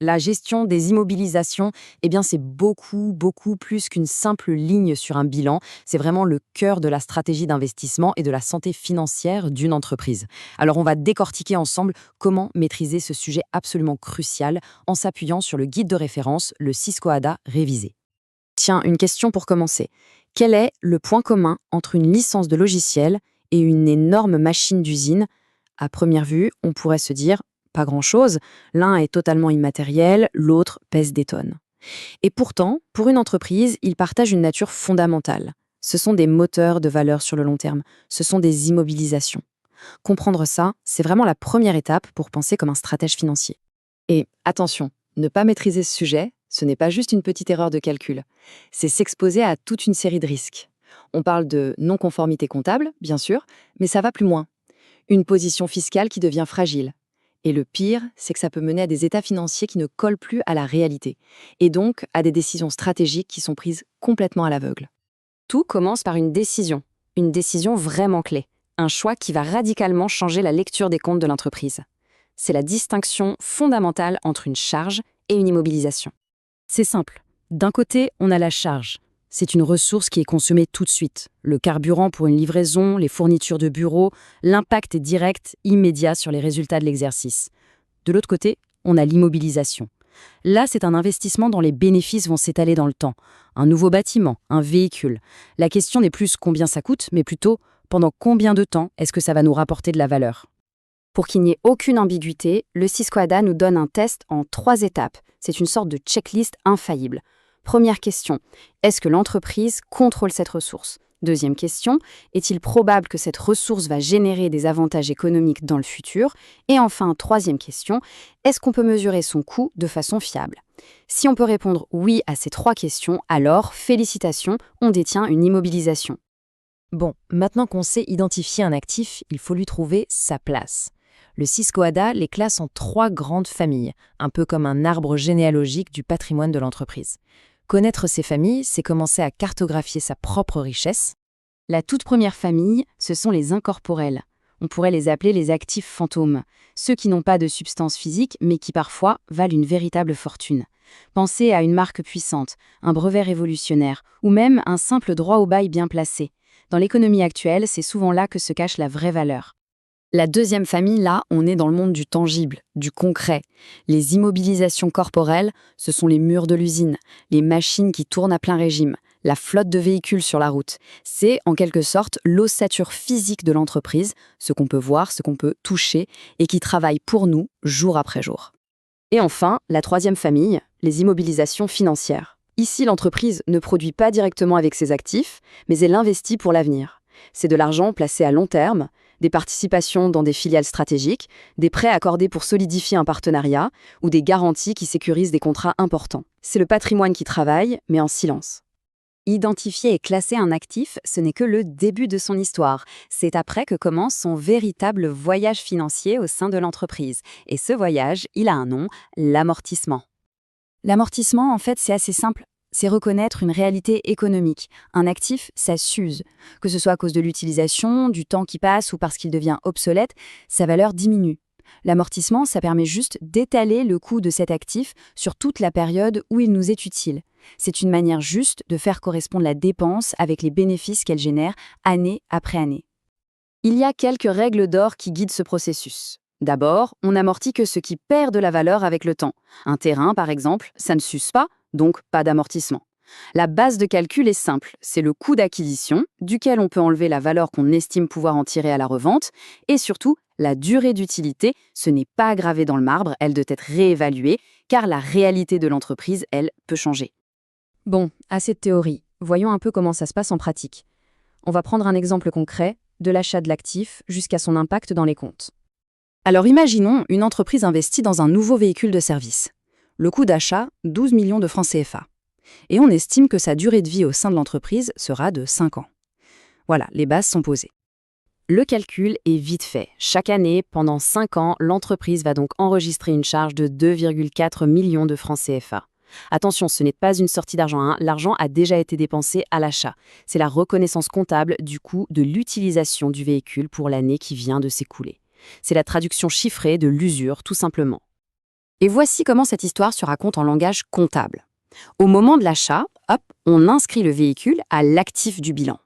La gestion des immobilisations, eh bien, c'est beaucoup, beaucoup plus qu'une simple ligne sur un bilan. C'est vraiment le cœur de la stratégie d'investissement et de la santé financière d'une entreprise. Alors, on va décortiquer ensemble comment maîtriser ce sujet absolument crucial en s'appuyant sur le guide de référence, le Cisco ADA révisé. Tiens, une question pour commencer. Quel est le point commun entre une licence de logiciel et une énorme machine d'usine? À première vue, on pourrait se dire pas grand-chose. L'un est totalement immatériel, l'autre pèse des tonnes. Et pourtant, pour une entreprise, ils partagent une nature fondamentale. Ce sont des moteurs de valeur sur le long terme. Ce sont des immobilisations. Comprendre ça, c'est vraiment la première étape pour penser comme un stratège financier. Et attention, ne pas maîtriser ce sujet, ce n'est pas juste une petite erreur de calcul. C'est s'exposer à toute une série de risques. On parle de non-conformité comptable, bien sûr, mais ça va plus loin. Une position fiscale qui devient fragile. Et le pire, c'est que ça peut mener à des états financiers qui ne collent plus à la réalité, et donc à des décisions stratégiques qui sont prises complètement à l'aveugle. Tout commence par une décision vraiment clé, un choix qui va radicalement changer la lecture des comptes de l'entreprise. C'est la distinction fondamentale entre une charge et une immobilisation. C'est simple. D'un côté, on a la charge. C'est une ressource qui est consommée tout de suite. Le carburant pour une livraison, les fournitures de bureau, l'impact est direct, immédiat sur les résultats de l'exercice. De l'autre côté, on a l'immobilisation. Là, c'est un investissement dont les bénéfices vont s'étaler dans le temps. Un nouveau bâtiment, un véhicule. La question n'est plus combien ça coûte, mais plutôt pendant combien de temps est-ce que ça va nous rapporter de la valeur. Pour qu'il n'y ait aucune ambiguïté, le Cisco ADA nous donne un test en 3 étapes. C'est une sorte de checklist infaillible. Première question, est-ce que l'entreprise contrôle cette ressource? Deuxième question, est-il probable que cette ressource va générer des avantages économiques dans le futur? Et enfin, troisième question, est-ce qu'on peut mesurer son coût de façon fiable? Si on peut répondre oui à ces 3 questions, alors félicitations, on détient une immobilisation. Bon, maintenant qu'on sait identifier un actif, il faut lui trouver sa place. Le Cisco ADA les classe en 3 grandes familles, un peu comme un arbre généalogique du patrimoine de l'entreprise. Connaître ces familles, c'est commencer à cartographier sa propre richesse. La toute première famille, ce sont les incorporels. On pourrait les appeler les actifs fantômes, ceux qui n'ont pas de substance physique, mais qui parfois valent une véritable fortune. Pensez à une marque puissante, un brevet révolutionnaire, ou même un simple droit au bail bien placé. Dans l'économie actuelle, c'est souvent là que se cache la vraie valeur. La deuxième famille, là, on est dans le monde du tangible, du concret. Les immobilisations corporelles, ce sont les murs de l'usine, les machines qui tournent à plein régime, la flotte de véhicules sur la route. C'est, en quelque sorte, l'ossature physique de l'entreprise, ce qu'on peut voir, ce qu'on peut toucher, et qui travaille pour nous, jour après jour. Et enfin, la troisième famille, les immobilisations financières. Ici, l'entreprise ne produit pas directement avec ses actifs, mais elle investit pour l'avenir. C'est de l'argent placé à long terme, des participations dans des filiales stratégiques, des prêts accordés pour solidifier un partenariat ou des garanties qui sécurisent des contrats importants. C'est le patrimoine qui travaille, mais en silence. Identifier et classer un actif, ce n'est que le début de son histoire. C'est après que commence son véritable voyage financier au sein de l'entreprise. Et ce voyage, il a un nom, l'amortissement. L'amortissement, en fait, c'est assez simple. C'est reconnaître une réalité économique. Un actif, ça s'use. Que ce soit à cause de l'utilisation, du temps qui passe ou parce qu'il devient obsolète, sa valeur diminue. L'amortissement, ça permet juste d'étaler le coût de cet actif sur toute la période où il nous est utile. C'est une manière juste de faire correspondre la dépense avec les bénéfices qu'elle génère année après année. Il y a quelques règles d'or qui guident ce processus. D'abord, on n'amortit que ce qui perd de la valeur avec le temps. Un terrain, par exemple, ça ne s'use pas, donc pas d'amortissement. La base de calcul est simple, c'est le coût d'acquisition, duquel on peut enlever la valeur qu'on estime pouvoir en tirer à la revente, et surtout, la durée d'utilité, ce n'est pas gravé dans le marbre, elle doit être réévaluée, car la réalité de l'entreprise, elle, peut changer. Bon, assez de théorie, voyons un peu comment ça se passe en pratique. On va prendre un exemple concret, de l'achat de l'actif jusqu'à son impact dans les comptes. Alors imaginons une entreprise investie dans un nouveau véhicule de service. Le coût d'achat, 12 millions de francs CFA. Et on estime que sa durée de vie au sein de l'entreprise sera de 5 ans. Voilà, les bases sont posées. Le calcul est vite fait. Chaque année, pendant 5 ans, l'entreprise va donc enregistrer une charge de 2,4 millions de francs CFA. Attention, ce n'est pas une sortie d'argent, hein. L'argent a déjà été dépensé à l'achat. C'est la reconnaissance comptable du coût de l'utilisation du véhicule pour l'année qui vient de s'écouler. C'est la traduction chiffrée de l'usure, tout simplement. Et voici comment cette histoire se raconte en langage comptable. Au moment de l'achat, hop, on inscrit le véhicule à l'actif du bilan.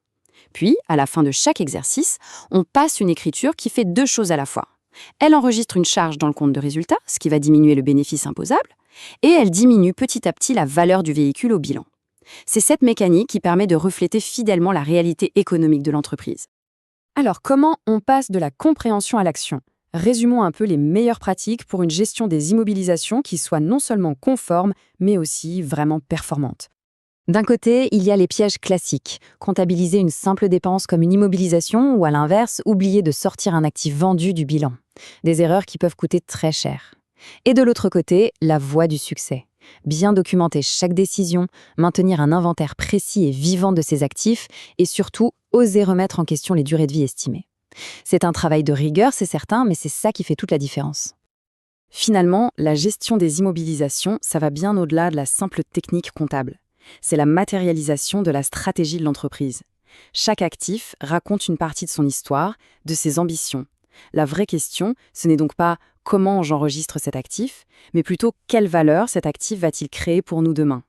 Puis, à la fin de chaque exercice, on passe une écriture qui fait deux choses à la fois. Elle enregistre une charge dans le compte de résultat, ce qui va diminuer le bénéfice imposable, et elle diminue petit à petit la valeur du véhicule au bilan. C'est cette mécanique qui permet de refléter fidèlement la réalité économique de l'entreprise. Alors, comment on passe de la compréhension à l'action? Résumons un peu les meilleures pratiques pour une gestion des immobilisations qui soit non seulement conforme, mais aussi vraiment performante. D'un côté, il y a les pièges classiques, comptabiliser une simple dépense comme une immobilisation ou à l'inverse, oublier de sortir un actif vendu du bilan. Des erreurs qui peuvent coûter très cher. Et de l'autre côté, la voie du succès. Bien documenter chaque décision, maintenir un inventaire précis et vivant de ses actifs et surtout oser remettre en question les durées de vie estimées. C'est un travail de rigueur, c'est certain, mais c'est ça qui fait toute la différence. Finalement, la gestion des immobilisations, ça va bien au-delà de la simple technique comptable. C'est la matérialisation de la stratégie de l'entreprise. Chaque actif raconte une partie de son histoire, de ses ambitions. La vraie question, ce n'est donc pas comment j'enregistre cet actif, mais plutôt quelle valeur cet actif va-t-il créer pour nous demain.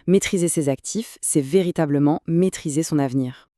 Maîtriser ses actifs, c'est véritablement maîtriser son avenir.